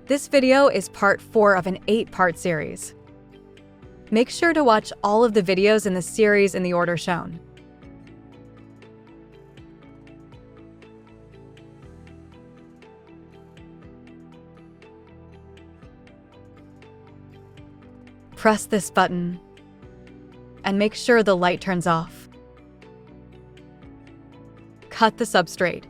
This video is part 4 of an 8-part series. Make sure to watch all of the videos in the series in the order shown. Press this button and make sure the light turns off. Cut the substrate.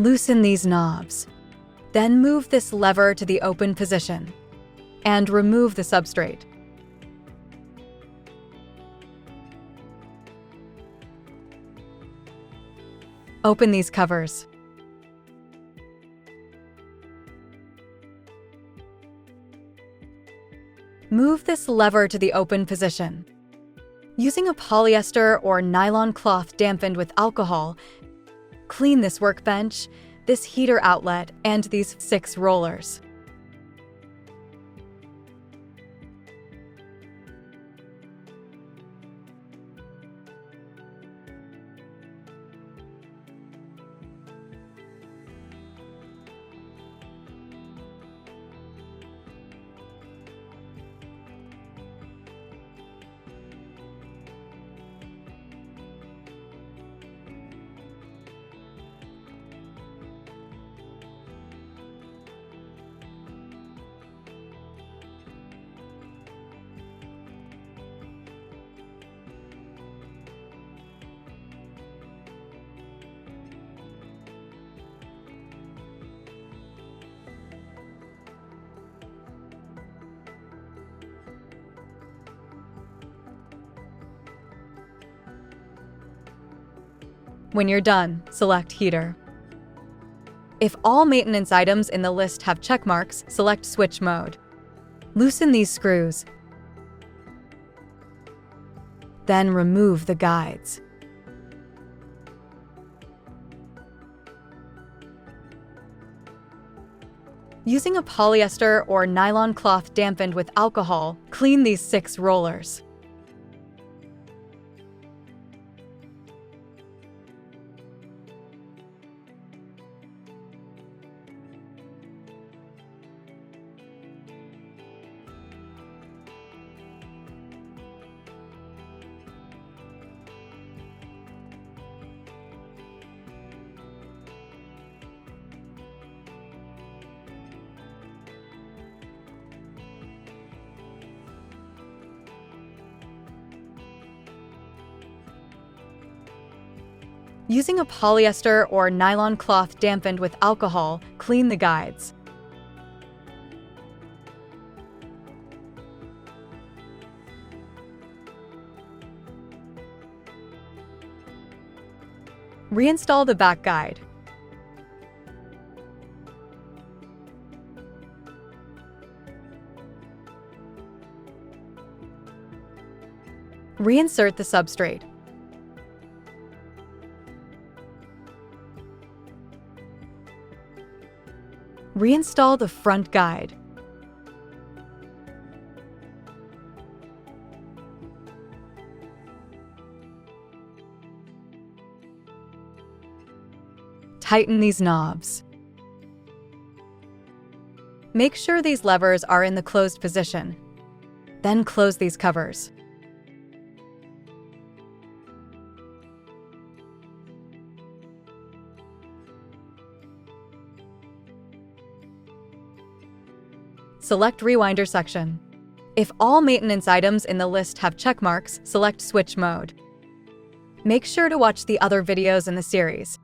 Loosen these knobs. Then move this lever to the open position and remove the substrate. Open these covers. Move this lever to the open position. Using a polyester or nylon cloth dampened with alcohol, clean this workbench, this heater outlet, and these 6 rollers. When you're done, select Heater. If all maintenance items in the list have check marks, select Switch Mode. Loosen these screws. Then remove the guides. Using a polyester or nylon cloth dampened with alcohol, clean these 6 rollers. Using a polyester or nylon cloth dampened with alcohol, clean the guides. Reinstall the back guide. Reinsert the substrate. Reinstall the front guide. Tighten these knobs. Make sure these levers are in the closed position. Then close these covers. Select Rewinder section. If all maintenance items in the list have check marks, select Switch Mode. Make sure to watch the other videos in the series.